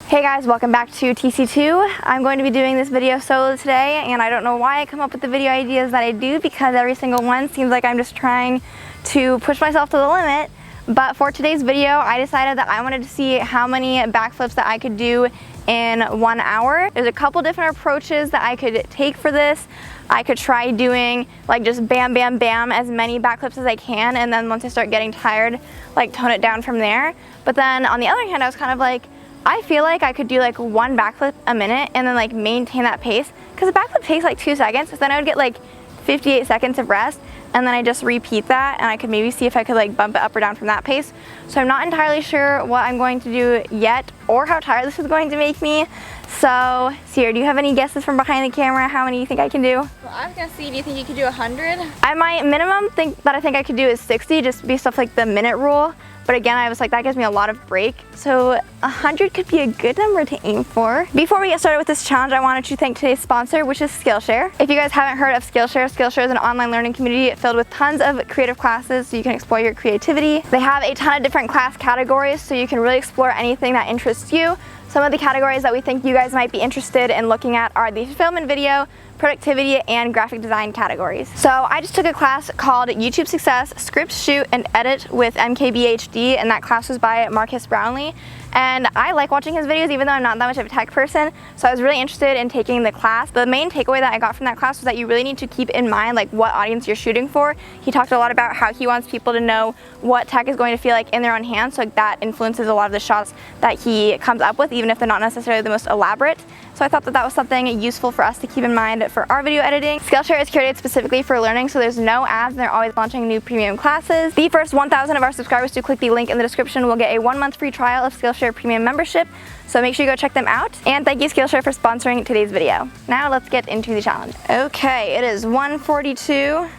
Hey guys, welcome back to TC2. I'm going to be doing this video solo today, and I don't know why I come up with the video ideas that I do because every single one seems like I'm just trying to push myself to the limit. But for today's video, I decided that I wanted to see how many backflips that I could do in 1 hour. There's a couple different approaches that I could take for this. I could try doing like just bam, bam, bam, as many backflips as I can, and then once I start getting tired, like tone it down from there. But then on the other hand, I was kind of like, I feel like I could do like one backflip a minute and then like maintain that pace, because the backflip takes like 2 seconds, so then I would get like 58 seconds of rest, and then I just repeat that, and I could maybe see if I could like bump it up or down from that pace. So I'm not entirely sure what I'm going to do yet or how tired this is going to make me. So Ciera, do you have any guesses from behind the camera how many you think I can do? Well, I was gonna see, do you think you could do 100? My minimum that I think I could do is 60, just based off like the minute rule. But again, I was like, that gives me a lot of break. So 100 could be a good number to aim for. Before we get started with this challenge, I wanted to thank today's sponsor, which is Skillshare. If you guys haven't heard of Skillshare, Skillshare is an online learning community filled with tons of creative classes so you can explore your creativity. They have a ton of different class categories so you can really explore anything that interests you. Some of the categories that we think you guys might be interested in looking at are the film and video, productivity, and graphic design categories. So I just took a class called YouTube Success, Script, Shoot, and Edit with MKBHD, and that class was by Marcus Brownlee. And I like watching his videos even though I'm not that much of a tech person, so I was really interested in taking the class. The main takeaway that I got from that class was that you really need to keep in mind like what audience you're shooting for. He talked a lot about how he wants people to know what tech is going to feel like in their own hands, so like that influences a lot of the shots that he comes up with, even if they're not necessarily the most elaborate. So I thought that that was something useful for us to keep in mind for our video editing. Skillshare is curated specifically for learning, so there's no ads and they're always launching new premium classes. The first 1,000 of our subscribers to click the link in the description will get a 1-month free trial of Skillshare premium membership, so make sure you go check them out. And thank you Skillshare for sponsoring today's video. Now let's get into the challenge. Okay, it is 1:42,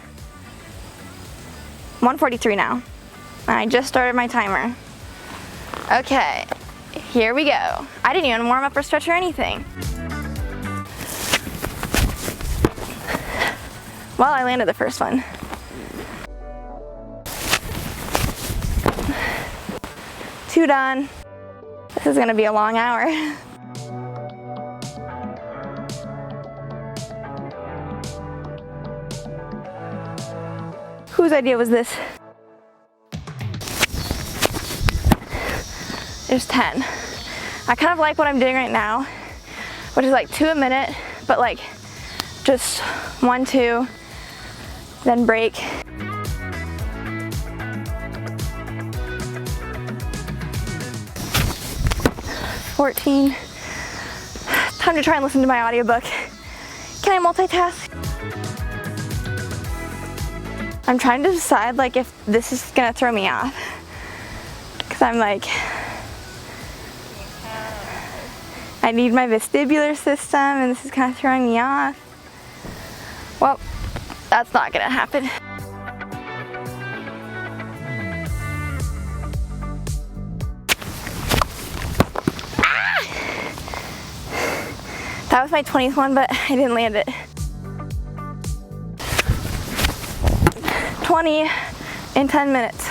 1:43 now. I just started my timer. Okay, here we go. I didn't even warm up or stretch or anything. Well, I landed the first one. Two done. This is gonna be a long hour. Whose idea was this? There's 10. I kind of like what I'm doing right now, which is like 2 a minute, but like just 1, 2, then break. $14. Time to try and listen to my audiobook. Can I multitask? I'm trying to decide like if this is gonna throw me off, because I'm like, I need my vestibular system and this is kind of throwing me off. Well, that's not gonna happen. Ah! That was my 20th one, but I didn't land it. 20 in 10 minutes.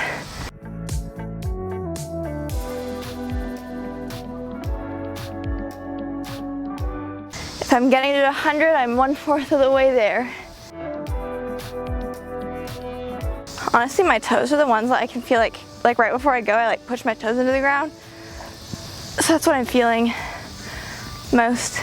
If I'm getting to 100, I'm 1/4 of the way there. Honestly, my toes are the ones that I can feel like right before I go, I like push my toes into the ground. So that's what I'm feeling most.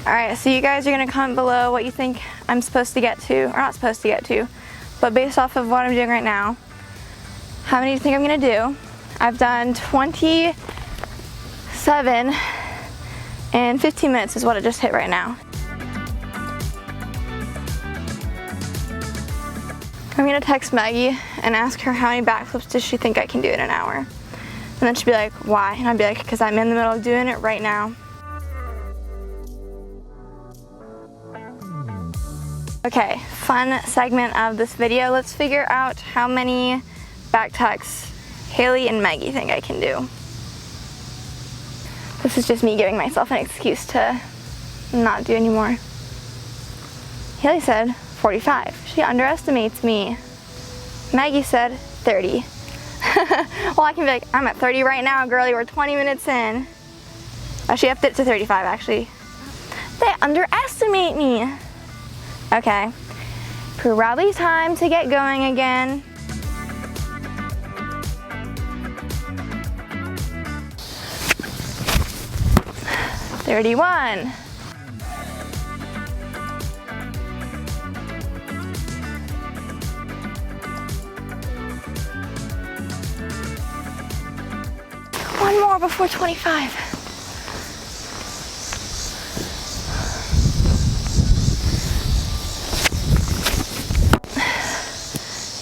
All right, so you guys are gonna comment below what you think I'm supposed to get to, or not supposed to get to, but based off of what I'm doing right now, how many do you think I'm gonna do? I've done 27 and 15 minutes is what I just hit right now. I'm gonna text Maggie and ask her how many backflips does she think I can do in an hour. And then she'll be like, why? And I'll be like, because I'm in the middle of doing it right now. Okay, fun segment of this video. Let's figure out how many back tucks Haley and Maggie think I can do. This is just me giving myself an excuse to not do anymore. Haley said 45. She underestimates me. Maggie said 30. Well, I can be like, I'm at 30 right now, girlie, we're 20 minutes in. Oh, she upped it to 35 actually. They underestimate me. Okay, probably time to get going again. $31. One more before 25.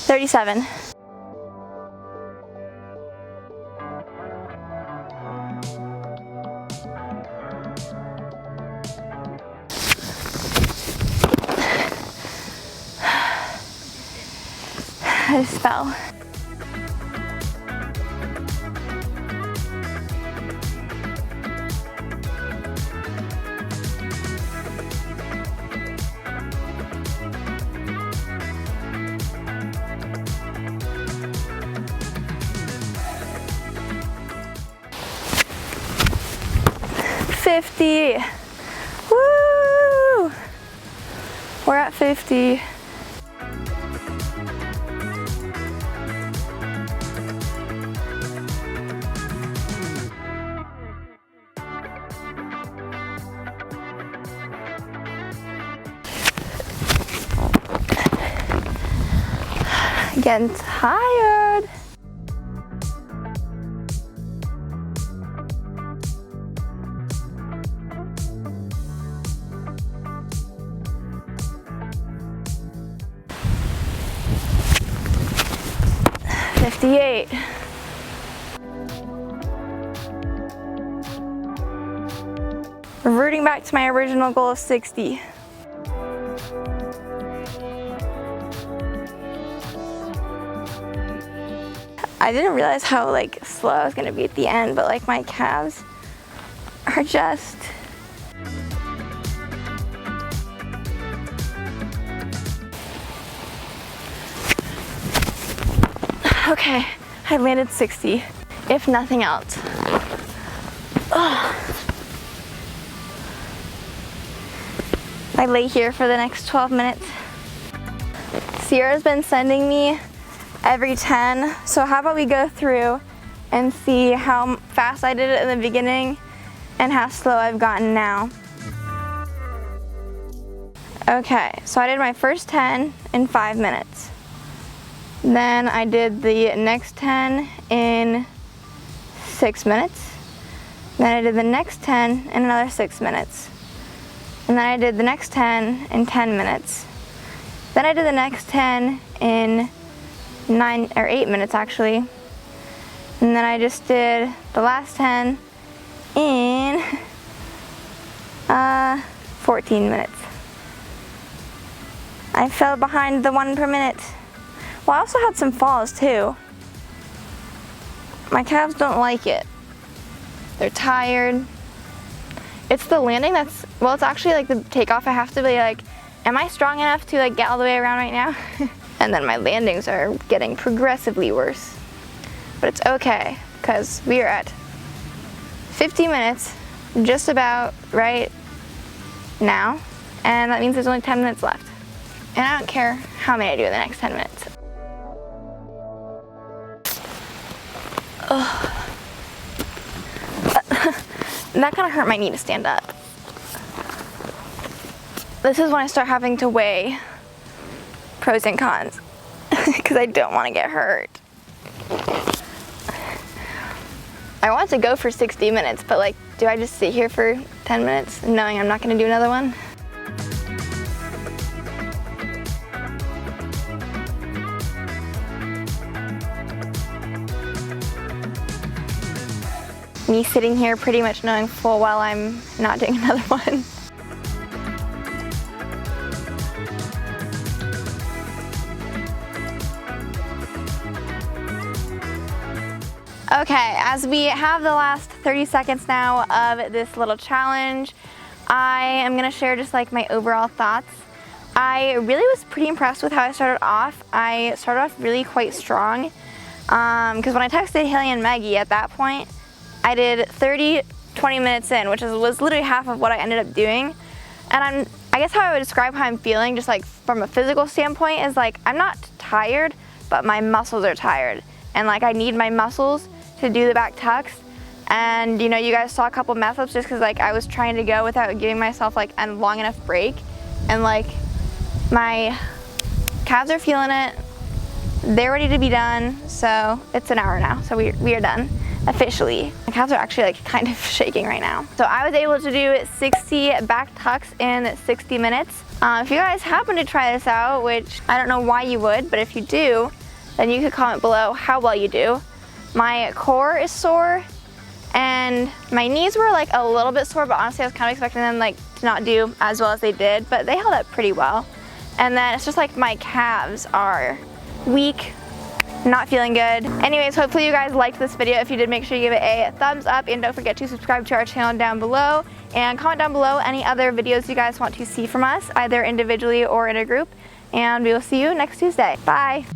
$37. I just fell. $50. Woo! We're at 50. Getting tired. $58. Reverting back to my original goal of 60. I didn't realize how like slow I was gonna be at the end, but like my calves are just okay. I landed 60, if nothing else. Ugh. I lay here for the next 12 minutes. Ciera's been sending me every 10, so how about we go through and see how fast I did it in the beginning and how slow I've gotten now. Okay, so I did my first 10 in 5 minutes. Then I did the next 10 in 6 minutes. Then I did the next 10 in another 6 minutes. And then I did the next 10 in 10 minutes. Then I did the next 10 in 9 or 8 minutes actually. And then I just did the last 10 in 14 minutes. I fell behind the 1 per minute. Well, I also had some falls too. My calves don't like it. They're tired. It's the landing that's, well, it's actually like the takeoff. I have to be like, am I strong enough to like get all the way around right now? And then my landings are getting progressively worse. But it's okay, because we are at 50 minutes, just about right now. And that means there's only 10 minutes left. And I don't care how many I do in the next 10 minutes. That kind of hurt my knee to stand up. This is when I start having to weigh pros and cons because I don't want to get hurt. I want to go for 60 minutes, but like, do I just sit here for 10 minutes knowing I'm not going to do another one? Me sitting here pretty much knowing full well I'm not doing another one. Okay, as we have the last 30 seconds now of this little challenge, I am gonna share just like my overall thoughts. I really was pretty impressed with how I started off. I started off really quite strong. Because when I texted Haley and Maggie at that point, I did 30, 20 minutes in, which was literally half of what I ended up doing. And I guess how I would describe how I'm feeling, just like from a physical standpoint, is like I'm not tired, but my muscles are tired. And like I need my muscles to do the back tucks. And you know, you guys saw a couple mess ups just because like I was trying to go without giving myself like a long enough break. And like my calves are feeling it. They're ready to be done. So it's an hour now. So we are done officially. My calves are actually like kind of shaking right now. So I was able to do 60 back tucks in 60 minutes. If you guys happen to try this out, which I don't know why you would, but if you do, then you could comment below how well you do. My core is sore and my knees were like a little bit sore, but honestly I was kind of expecting them like to not do as well as they did, but they held up pretty well. And then it's just like my calves are weak, not feeling good. Anyways, hopefully you guys liked this video. If you did, make sure you give it a thumbs up and don't forget to subscribe to our channel down below and comment down below any other videos you guys want to see from us, either individually or in a group. And we will see you next Tuesday. Bye.